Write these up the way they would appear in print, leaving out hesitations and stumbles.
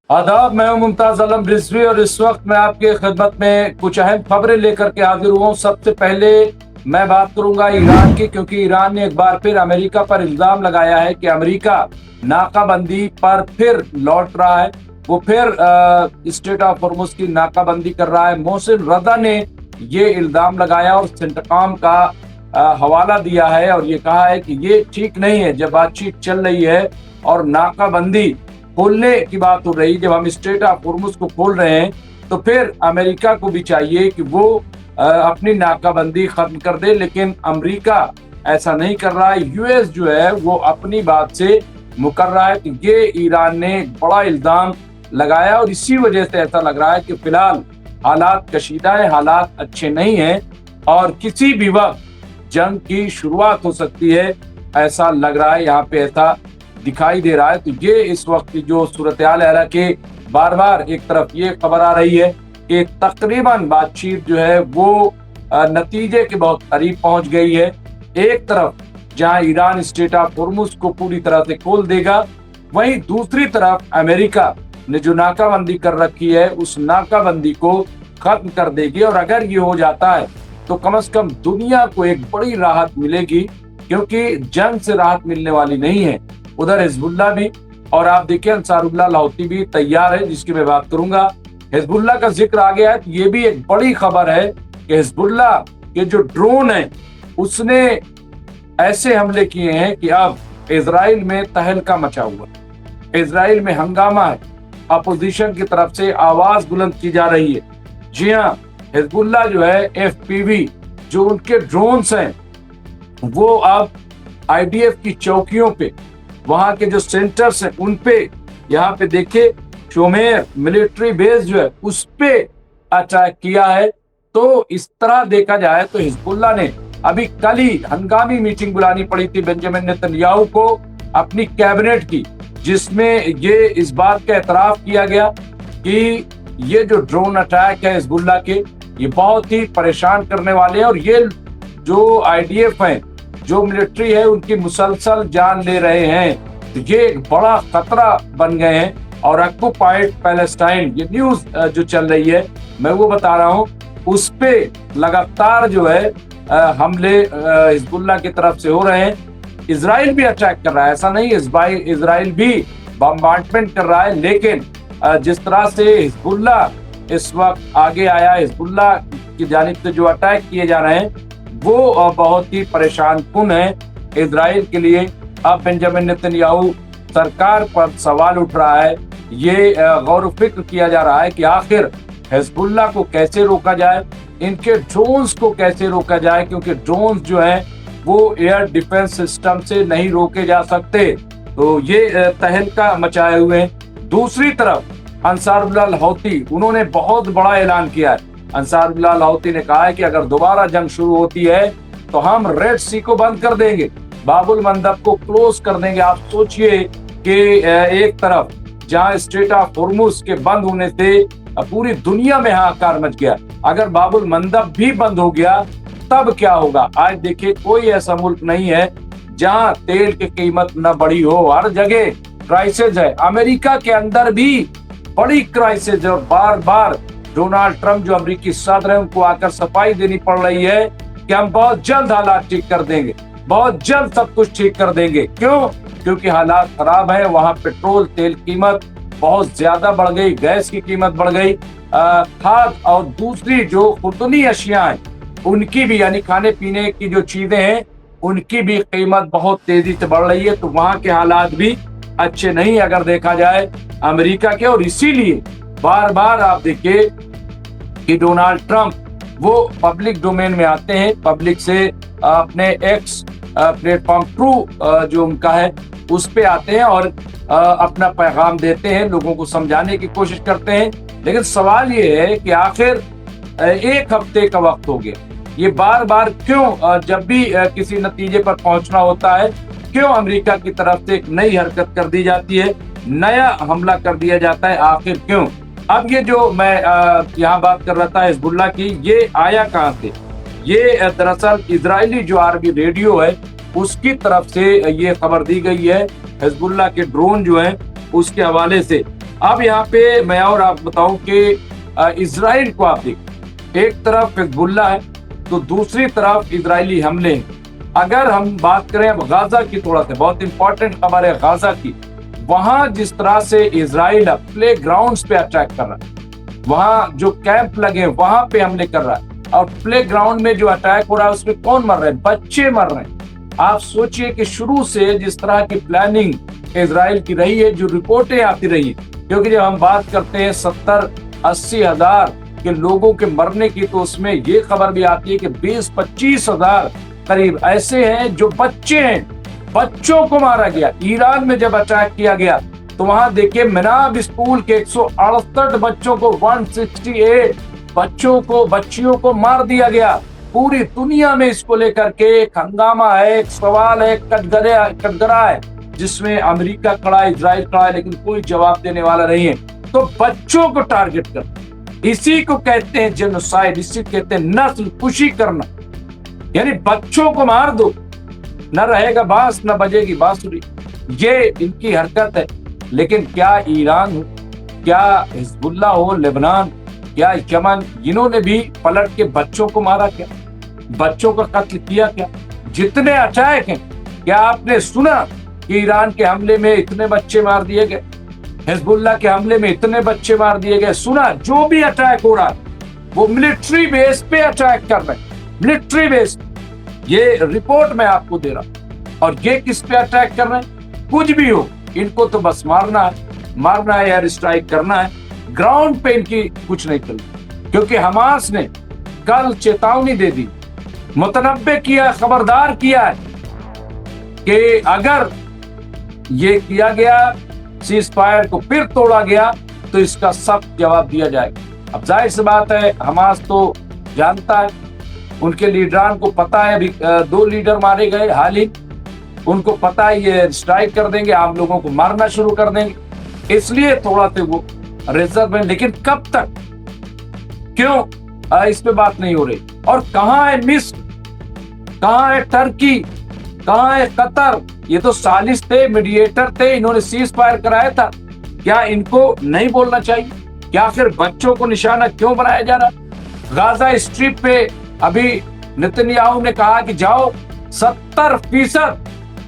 आदाब, मैं हूं मुमताज आलम रिजवी और इस वक्त मैं आपके खिदमत में कुछ अहम खबरें लेकर के हाजिर हुआ हूं। सबसे पहले मैं बात करूंगा ईरान की, क्योंकि ईरान ने एक बार फिर अमेरिका पर इल्जाम लगाया है कि अमेरिका नाकाबंदी पर फिर लौट रहा है। वो फिर स्टेट ऑफ हॉर्मुज की नाकाबंदी कर रहा है। मोहसिन रजा ने ये इल्जाम लगाया और सेंटकॉम का हवाला दिया है और ये कहा है कि ये ठीक नहीं है। जब बातचीत चल रही है और नाकाबंदी खोलने की बात हो रही, जब हम स्ट्रेट ऑफ हॉर्मुज को खोल रहे हैं, तो फिर अमेरिका को भी चाहिए कि वो अपनी नाकाबंदी खत्म कर दे। लेकिन अमेरिका ऐसा नहीं कर रहा है। यूएस जो है वो अपनी बात से मुकर रहा है कि ये ईरान ने एक बड़ा इल्जाम लगाया और इसी वजह से ऐसा लग रहा है कि फिलहाल हालात कशीदा है, हालात अच्छे नहीं हैं और किसी भी वक्त जंग की शुरुआत हो सकती है, ऐसा लग रहा है। यहाँ पे ऐसा दिखाई दे रहा है। तो ये इस वक्त की जो सूरत हाल है कि बार बार एक तरफ ये खबर आ रही है कि तकरीबन बातचीत जो है वो नतीजे के बहुत करीब पहुंच गई है। एक तरफ जहां ईरान स्टेट ऑफ हॉर्मुज को पूरी तरह से खोल देगा, वहीं दूसरी तरफ अमेरिका ने जो नाकाबंदी कर रखी है उस नाकाबंदी को खत्म कर देगी। और अगर ये हो जाता है तो कम से कम दुनिया को एक बड़ी राहत मिलेगी, क्योंकि जंग से राहत मिलने वाली नहीं है। उधर हिजबुल्लाह भी, और आप देखिए अंसारुल्लाह लाहौती भी तैयार है, जिसकी मैं बात करूंगा। हिजबुल्लाह का जिक्र आ गया है तो ये भी एक बड़ी खबर है कि हिजबुल्लाह के जो ड्रोन है उसने ऐसे हमले किए हैं कि अब इजराइल में तहलका मचा हुआ है, इजराइल में हंगामा है, अपोजिशन की तरफ से आवाज बुलंद की जा रही है। जी हाँ, हिजबुल्लाह जो है एफपीवी जो उनके ड्रोन्स हैं वो अब आईडीएफ की चौकियों पे, वहां के जो सेंटर्स हैं उन पे, यहाँ पे देखिए शोमेर मिलिट्री बेस जो है उस पे अटैक किया है। तो इस तरह देखा जाए तो हिजबुल्लाह ने अभी कल ही हंगामी मीटिंग बुलानी पड़ी थी बेंजामिन नेतन्याहू को अपनी कैबिनेट की, जिसमें ये इस बात का एतराफ किया गया कि ये जो ड्रोन अटैक है हिजबुल्लाह के, ये बहुत ही परेशान करने वाले हैं और ये जो आईडीएफ हैं, जो मिलिट्री है, उनकी मुसलसल जान ले रहे हैं। तो ये एक बड़ा खतरा बन गए हैं। और ऑक्युपाइड पैलेस्टाइन ये न्यूज जो चल रही है, मैं वो बता रहा हूँ, उस पे लगातार जो है हमले हिजबुल्लाह की तरफ से हो रहे हैं। इजराइल भी अटैक कर रहा है, ऐसा नहीं, इजराइल भी बम्बार्डमेंट कर रहा है। लेकिन जिस तरह से हिजबुल्लाह इस वक्त आगे आया, हिजबुल्लाह की जानिब से जो अटैक किए जा रहे हैं वो बहुत ही परेशान कुन है इजराइल के लिए। अब बेंजामिन नेतन्याहू सरकार पर सवाल उठ रहा है, ये गौर फिक्र किया जा रहा है कि आखिर हिजबुल्लाह को कैसे रोका जाए, इनके ड्रोन्स को कैसे रोका जाए, क्योंकि ड्रोन्स जो हैं वो एयर डिफेंस सिस्टम से नहीं रोके जा सकते। तो ये तहलका मचाए हुए हैं। दूसरी तरफ अंसारुल्लाह लाहौती, उन्होंने बहुत बड़ा ऐलान किया है। अंसारुल्लाह लाहौती ने कहा है कि अगर दोबारा जंग शुरू होती है तो हम रेड सी को बंद कर देंगे, बाबुल मंदब को क्लोज कर देंगे। आप सोचिए कि एक तरफ जहां स्ट्रेट ऑफ हॉर्मुज के बंद होने से पूरी दुनिया में हाहाकार मच गया, अगर बाबुल मंदब भी बंद हो गया तब क्या होगा। आज देखिए कोई ऐसा मुल्क नहीं है जहां तेल की कीमत न बढ़ी हो, हर जगह क्राइसिस है। अमेरिका के अंदर भी बड़ी क्राइसिस है और बार बार डोनाल्ड ट्रंप जो अमेरिकी सदर है उनको आकर सफाई देनी पड़ रही है कि हम बहुत जल्द हालात ठीक कर देंगे, बहुत जल्द सब कुछ ठीक कर देंगे। क्यों? क्योंकि हालात खराब है। वहां पेट्रोल तेल कीमत बहुत ज्यादा बढ़ गई, गैस की कीमत बढ़ गई, खाद और दूसरी जो खुदनी अशिया है उनकी भी, यानी खाने पीने की जो चीजें हैं उनकी भी कीमत बहुत तेजी से बढ़ रही है। तो वहां के हालात भी अच्छे नहीं अगर देखा जाए अमेरिका के। और इसीलिए बार बार आप देखिए कि डोनाल्ड ट्रंप वो पब्लिक डोमेन में आते हैं, पब्लिक से अपने एक्स प्लेटफॉर्म ट्रू जो उनका है उस पे आते हैं और अपना पैगाम देते हैं, लोगों को समझाने की कोशिश करते हैं। लेकिन सवाल ये है कि आखिर एक हफ्ते का वक्त हो गया, ये बार बार क्यों जब भी किसी नतीजे पर पहुंचना होता है क्यों अमेरिका की तरफ से एक नई हरकत कर दी जाती है, नया हमला कर दिया जाता है, आखिर क्यों? अब ये जो मैं यहाँ बात कर रहा था हिजबुल्लाह की, ये आया कहाँ से? ये दरअसल इजरायली जो आरबी रेडियो है उसकी तरफ से ये खबर दी गई है। हिजबुल्लाह के ड्रोन जो हैं उसके हवाले से अब यहाँ पे मैं और आप बताऊं कि इजराइल को आप देखिए, एक तरफ हिजबुल्लाह है तो दूसरी तरफ इजरायली हमले हैं। अगर हम बात करें अब गाजा की, थोड़ा सा बहुत इंपॉर्टेंट खबर है गाजा की, वहां जिस तरह से इजराइल प्ले ग्राउंड्स पे अटैक कर रहा है, वहां जो कैंप लगे हैं वहां पे हमले कर रहा है, और प्ले ग्राउंड में जो अटैक हो रहा है उसमें कौन मर रहे हैं? बच्चे मर रहे हैं। आप सोचिए कि शुरू से जिस तरह की प्लानिंग इजराइल की रही है, जो रिपोर्टें आती रही, क्योंकि जब हम बात करते हैं 70-80 हजार के लोगों के मरने की, तो उसमें ये खबर भी आती है कि 20-25 हजार करीब ऐसे हैं जो बच्चे हैं, बच्चों को मारा गया। ईरान में जब अटैक किया गया तो वहां देखिए मिनाब स्कूल के 168 बच्चों को, 168 बच्चियों को मार दिया गया। पूरी दुनिया में इसको लेकर के एक हंगामा है, एक सवाल है, कटघरा है, जिसमें अमेरिका खड़ा है, इजराइल खड़ा है, लेकिन कोई जवाब देने वाला नहीं है। तो बच्चों को टारगेट कर, इसी को कहते हैं जेनोसाइड, इसी को कहते हैं नस्ल कुशी करना। यानी बच्चों को मार दो, न रहेगा बांस न बजेगी बांसुरी, ये इनकी हरकत है। लेकिन क्या ईरान हो, क्या हिजबुल्लाह हो, लेबनान, क्या यमन, इन्होंने भी पलट के बच्चों को मारा क्या? बच्चों का कत्ल किया क्या? जितने अटैक हैं, क्या आपने सुना कि ईरान के हमले में इतने बच्चे मार दिए गए, हिजबुल्लाह के हमले में इतने बच्चे मार दिए गए? सुना? जो भी अटैक हो रहा है वो मिलिट्री बेस पे अटैक कर रहे हैं, मिलिट्री बेस। ये रिपोर्ट मैं आपको दे रहा हूं। और ये किस पे अटैक कर रहे हैं? कुछ भी हो, इनको तो बस मारना है, एयर स्ट्राइक करना है, ग्राउंड पे इनकी कुछ नहीं चलती। क्योंकि हमास ने कल चेतावनी दे दी, मुतनब्बे किया, खबरदार किया है कि अगर ये किया गया, सीज फायर को फिर तोड़ा गया, तो इसका सख्त जवाब दिया जाएगा। अब जाहिर सी बात है, हमास तो जानता है, उनके लीडरान को पता है, अभी 2 लीडर मारे गए हाल ही, उनको पता है ये स्ट्राइक कर देंगे, आम लोगों को मारना शुरू कर देंगे, इसलिए थोड़ा सा वो रिजर्व में। लेकिन कब तक, क्यों इस पे बात नहीं हो रही? और कहाँ है मिस्र, कहाँ है टर्की, कहाँ है कतर? ये तो सालिस थे, मीडिएटर थे, इन्होंने सीज फायर कराया था। क्या इनको नहीं बोलना चाहिए? क्या आखिर बच्चों को निशाना क्यों बनाया जा रहा? गाजा स्ट्रिप पे अभी नेतन्याहू ने कहा कि जाओ 70%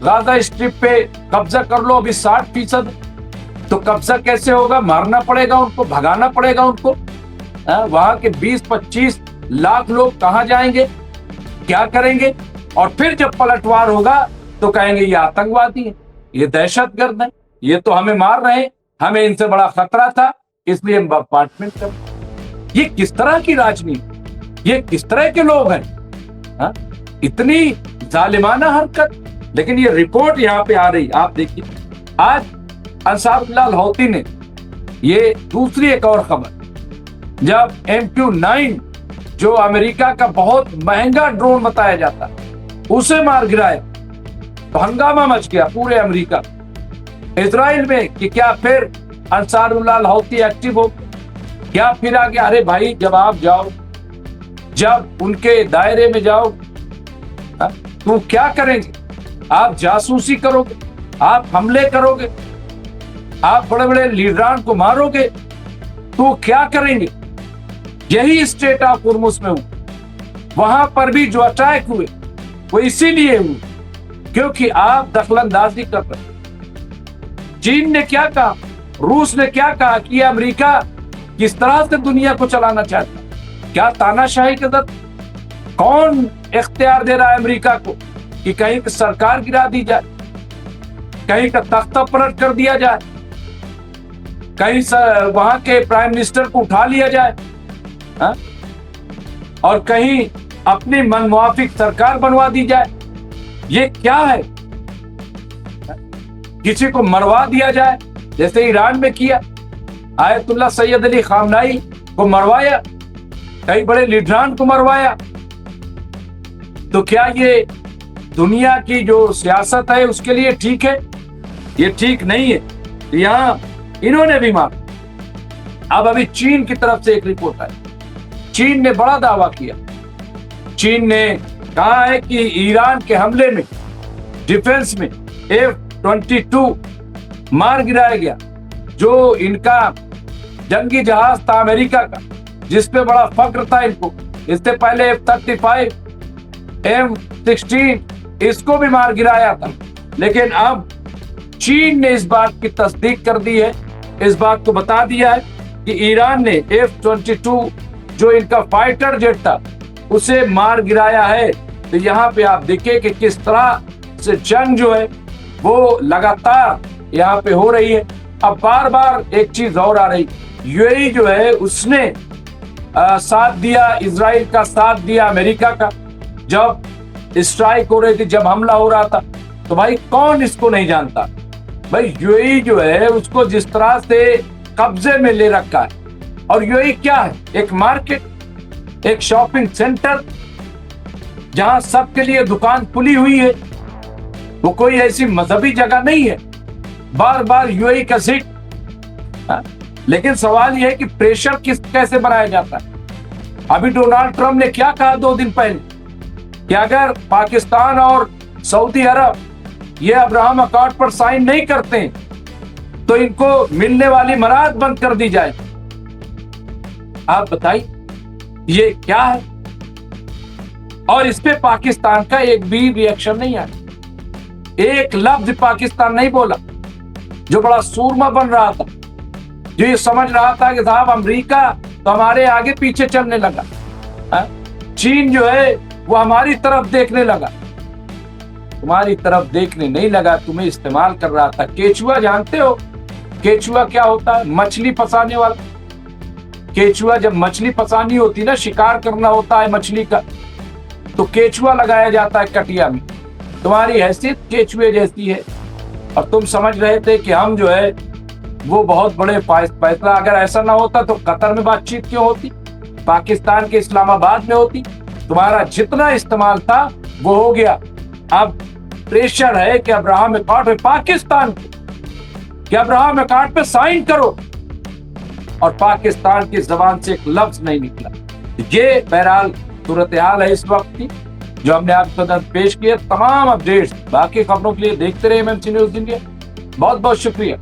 गाजा स्ट्रिप पे कब्जा कर लो, अभी 60%। तो कब्जा कैसे होगा? मारना पड़ेगा उनको, भगाना पड़ेगा उनको। वहां के 20-25 लाख लोग कहां जाएंगे, क्या करेंगे? और फिर जब पलटवार होगा तो कहेंगे ये आतंकवादी है, ये दहशतगर्द है, ये तो हमें मार रहे हैं, हमें इनसे बड़ा खतरा था, इसलिए हम अपार्टमेंट कर। ये किस तरह की राजनीति, ये किस तरह के लोग हैं? इतनी जालिमाना हरकत। लेकिन ये रिपोर्ट यहाँ पे आ रही, आप देखिए, आज अंसारुल्लाह हौती ने, ये दूसरी एक और खबर, जब MQ-9 जो अमेरिका का बहुत महंगा ड्रोन बताया जाता है, उसे मार गिराया, तो हंगामा मच गया पूरे अमेरिका, इजराइल में कि क्या फिर अंसारुल्लाह हौती एक्टिव हो, क्या फिर आ गया? अरे भाई, जब आप जाओ, जब उनके दायरे में जाओ, तो क्या करेंगे? आप जासूसी करोगे, आप हमले करोगे, आप बड़े बड़े लीडरान को मारोगे, तो क्या करेंगे? यही स्टेट ऑफ हुर्मुस में हुआ, वहां पर भी जो अटैक हुए वो इसीलिए हुए क्योंकि आप दखलंदाजी कर रहे। चीन ने क्या कहा, रूस ने क्या कहा कि अमेरिका किस तरह से दुनिया को चलाना चाहता, क्या तानाशाही के दर? कौन इख्तियार दे रहा है अमेरिका को कि कहीं की सरकार गिरा दी जाए, कहीं का तख्ता पलट कर दिया जाए, कहीं वहां के प्राइम मिनिस्टर को उठा लिया जाए, और कहीं अपनी मनमुआफिक सरकार बनवा दी जाए? ये क्या है? किसी को मरवा दिया जाए, जैसे ईरान में किया, आयतुल्लाह सैयद अली खामनाई को मरवाया, कई बड़े लीडरान को मरवाया। तो क्या ये दुनिया की जो सियासत है उसके लिए ठीक है? ये ठीक नहीं है। यहां इन्होंने भी मारा। अब अभी चीन की तरफ से एक रिपोर्ट आई, चीन ने बड़ा दावा किया। चीन ने कहा है कि ईरान के हमले में डिफेंस में F-22 मार गिराया गया, जो इनका जंगी जहाज था अमेरिका का, जिसपे बड़ा फक्र था इनको, इससे पहले F-35, M-16 इसको भी मार गिराया था। लेकिन अब चीन ने इस बात की तस्दीक कर दी है, इस बात को बता दिया है कि ईरान ने F-22 जो इनका फाइटर जेट था उसे मार गिराया है। तो यहाँ पे आप देखिए कि किस तरह से जंग जो है वो लगातार यहाँ पे हो रही है। अब बार बार एक चीज और आ रही, यूएई जो है उसने साथ दिया, इजराइल का साथ दिया अमेरिका का, जब स्ट्राइक हो रही थी, जब हमला हो रहा था। तो भाई कौन इसको नहीं जानता, भाई यूएई जो है उसको जिस तरह से कब्जे में ले रखा है। और यूएई क्या है, एक मार्केट, एक शॉपिंग सेंटर जहां सबके लिए दुकान खुली हुई है, वो कोई ऐसी मजहबी जगह नहीं है। बार बार यूएई का जिक्र, लेकिन सवाल यह है कि प्रेशर कैसे बनाया जाता है। अभी डोनाल्ड ट्रंप ने क्या कहा 2 दिन पहले कि अगर पाकिस्तान और सऊदी अरब ये अब्राहम अकॉर्ड पर साइन नहीं करते तो इनको मिलने वाली मराद बंद कर दी जाए। आप बताइए ये क्या है? और इस पे पाकिस्तान का एक भी रिएक्शन नहीं आया, एक लफ्ज पाकिस्तान नहीं बोला, जो बड़ा सूरमा बन रहा था, जो ये समझ रहा था कि साहब अमेरिका तो हमारे आगे पीछे चलने लगा, चीन जो है वो हमारी तरफ देखने लगा। तुम्हारी तरफ देखने नहीं लगा, तुम्हें इस्तेमाल कर रहा था। केचुआ जानते हो केचुआ क्या होता है? मछली फंसाने वाला केचुआ। जब मछली फंसानी होती ना, शिकार करना होता है मछली का, तो केचुआ लगाया जाता है कटिया में। तुम्हारी हैसियत केचुए जैसी है, और तुम समझ रहे थे कि हम जो है वो बहुत बड़े फैसला, अगर ऐसा ना होता तो कतर में बातचीत क्यों होती, पाकिस्तान के इस्लामाबाद में होती। तुम्हारा जितना इस्तेमाल था वो हो गया। अब प्रेशर है कि अब्राहम अकॉर्ड पे पाकिस्तान कि अब्राहम अकॉर्ड पे साइन करो, और पाकिस्तान की जबान से एक लफ्ज नहीं निकला। ये बहरहाल सूरत हाल है इस वक्त की, जो हमने आपको पेश किए। तमाम अपडेट्स बाकी खबरों के लिए देखते रहे एमएमसी न्यूज़ इंडिया। बहुत बहुत शुक्रिया।